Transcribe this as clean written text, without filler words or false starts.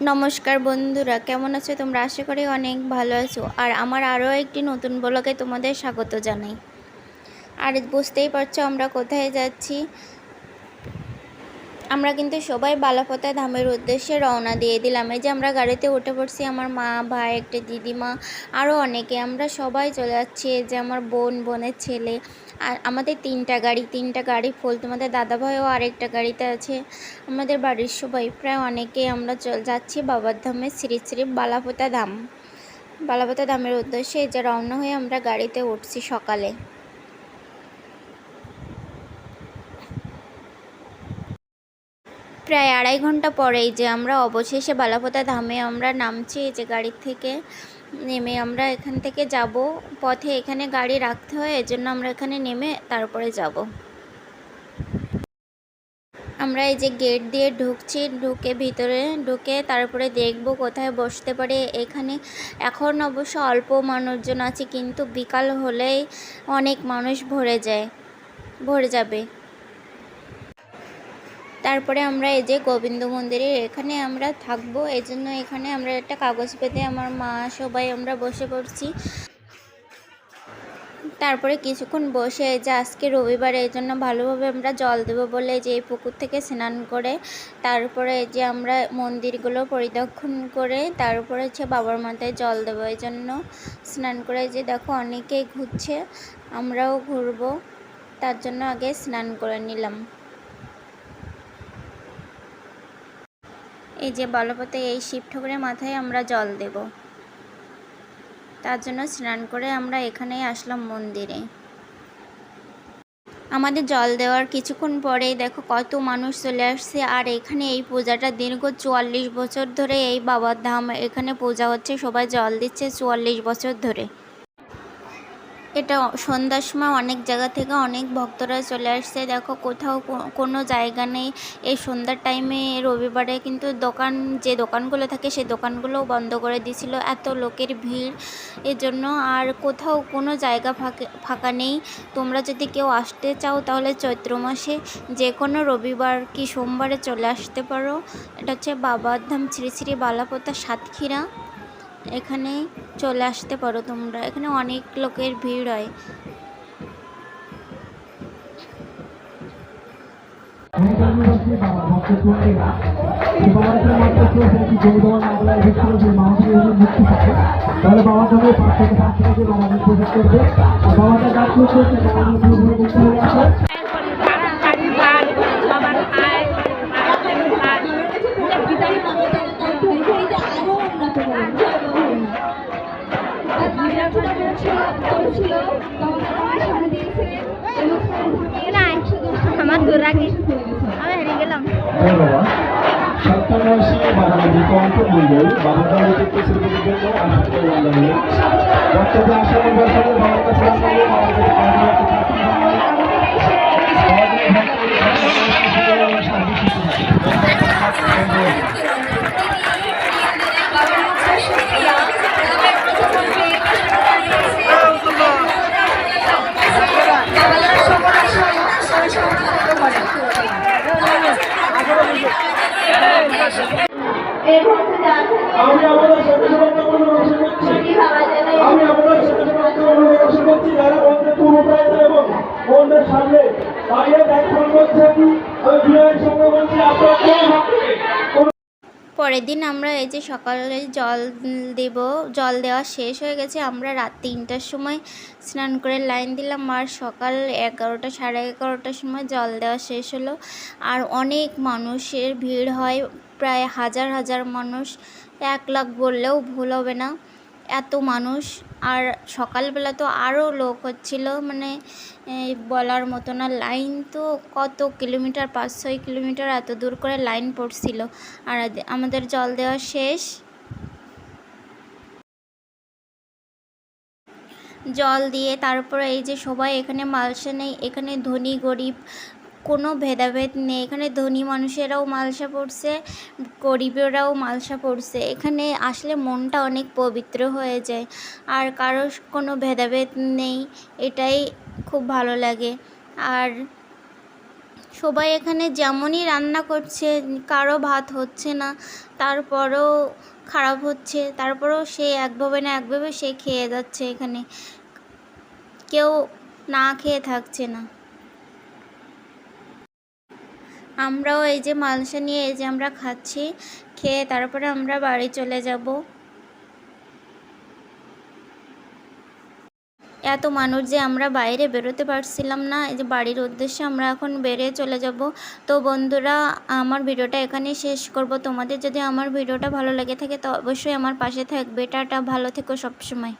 নমস্কার বন্ধুরা, কেমন আছো তোমরা? আশা করি অনেক ভালো আছো। আর আমার আরও একটি নতুন ব্লগে তোমাদের স্বাগত জানাই। আর বুঝতেই পারছো আমরা কোথায় যাচ্ছি। আমরা কিন্তু সবাই বালাপোতা ধামের উদ্দেশ্যে রওনা দিয়ে দিলাম। এই যে আমরা গাড়িতে উঠে পড়ছি, আমার মা, ভাই, একটা দিদিমা, আরও অনেকে। আমরা সবাই চলে যাচ্ছি। এই যে আমার বোনের ছেলে। আর আমাদের তিনটা গাড়ি ফুল। তোমাদের দাদাভাইও আরেকটা গাড়িতে আছে। আমাদের বাড়ির সবাই প্রায় অনেকে আমরা যাচ্ছি বাবার ধামে, শ্রী শ্রী বালাপোতা ধামের উদ্দেশ্যে। এই যে রওনা হয়ে আমরা গাড়িতে উঠছি সকালে। প্রায় 2.5 ঘন্টা পরেই যে আমরা অবশেষে বালাপোতা ধামে আমরা নামছি। এই যে গাড়ির থেকে নেমে আমরা এখান থেকে যাব। পথে এখানে গাড়ি রাখতে হয়, এজন্য আমরা এখানে নেমে তারপরে যাব। আমরা এই যে গেট দিয়ে ঢুকছি, ভিতরে ঢুকে তারপরে দেখব কোথায় বসতে পারি। এখানে এখন অবশ্য অল্প মানুষজন আছে, কিন্তু বিকাল হলেই অনেক মানুষ ভরে যাবে। তারপরে আমরা এই যে গোবিন্দ মন্দিরের এখানে আমরা থাকবো, এজন্য এখানে আমরা একটা কাগজ পেতে আমার মা সবাই আমরা বসে পড়ছি। তারপরে কিছুক্ষণ বসে যে আজকে রবিবার, এই জন্য ভালোভাবে আমরা জল দেবো বলে যে এই পুকুর থেকে স্নান করে তারপরে যে আমরা মন্দিরগুলো পরিদর্শন করে তারপরে হচ্ছে বাবার মাথায় জল দেবো। এই জন্য স্নান করে যে দেখো অনেকেই ঘুরছে, আমরাও ঘুরবো, তার জন্য আগে স্নান করে নিলাম। এই যে বালাপোতে এই শিব ঠাকুরের মাথায় আমরা জল দেব, তার জন্য স্নান করে আমরা এখানেই আসলাম মন্দিরে। আমাদের জল দেওয়ার কিছুক্ষণ পরেই দেখো কত মানুষ চলে আসছে। আর এখানে এই পূজাটা দীর্ঘ 44 বছর ধরে এই বাবার ধাম এখানে পূজা হচ্ছে, সবাই জল দিচ্ছে 44 বছর ধরে। এটা সন্ধ্যার সময় অনেক জায়গা থেকে অনেক ভক্তরা চলে আসছে। দেখো কোথাও কোনো জায়গা নেই এই সন্ধ্যার টাইমে। রবিবারে কিন্তু যে দোকানগুলো থাকে সেই দোকানগুলোও বন্ধ করে দিয়েছিল, এত লোকের ভিড় এজন্য। আর কোথাও কোনো জায়গা ফাঁকা নেই। তোমরা যদি কেউ আসতে চাও তাহলে চৈত্র মাসে যে কোনো রবিবার কি সোমবারে চলে আসতে পারো। এটা হচ্ছে বাবার ধাম শ্রী শ্রী বালাপোতা সাতক্ষীরা, এখানে চলে আসতে পারো তোমরা। এখানে অনেক লোকের ভিড় হয়। আমার দূর রাখি, আমি হেরে গেলাম। পরের দিন আমরা এই যে সকালে জল দেওয়া শেষ হয়ে গেছে। আমরা রাত 3টার সময় স্নান করে লাইন দিলাম, আর সকাল 11টা সাড়ে 11টার সময় জল দেওয়া শেষ হলো। আর অনেক মানুষের ভিড় হয়, প্রায় হাজার হাজার মানুষ, 1 লাখ বললেও ভুল হবে না, এত মানুষ। আর সকালবেলা তো আরও লোক হচ্ছিল, মানে বলার মতো না। লাইন তো কত কিলোমিটার, 5-6 কিলোমিটার এত দূর করে লাইন পড়ছিল। আর আমাদের জল দেওয়া শেষ। জল দিয়ে তারপরে এই যে সবাই এখানে মালসা নেই, এখানে ধনী গরিব কোনো ভেদাভেদ নেই। এখানে ধনী মানুষেরাও মালসা পড়ছে, গরিবেরাও মালসা পড়ছে। এখানে আসলে মনটা অনেক পবিত্র হয়ে যায়, আর কারোর কোনো ভেদাভেদ নেই, এটাই খুব ভালো লাগে। আর সবাই এখানে যেমনই রান্না করছে, কারো ভাত হচ্ছে না, তারপরেও খারাপ হচ্ছে, তারপরেও সে একভাবে না একভাবে সে খেয়ে যাচ্ছে, এখানে কেউ না খেয়ে থাকছে না। আমরাও এই যে মালসা নিয়ে এই যে আমরা খাচ্ছি, খেয়ে তারপরে আমরা বাড়ি চলে যাব। এত মানুষ যে আমরা বাইরে বেরোতে পারছিলাম না, এই যে বাড়ির উদ্দেশ্যে আমরা এখন বেরিয়ে চলে যাব। তো বন্ধুরা, আমার ভিডিওটা এখানেই শেষ করব। তোমাদের যদি আমার ভিডিওটা ভালো লেগে থাকে তো অবশ্যই আমার পাশে থাকবে। টাটা, ভালো থেকো সবসময়।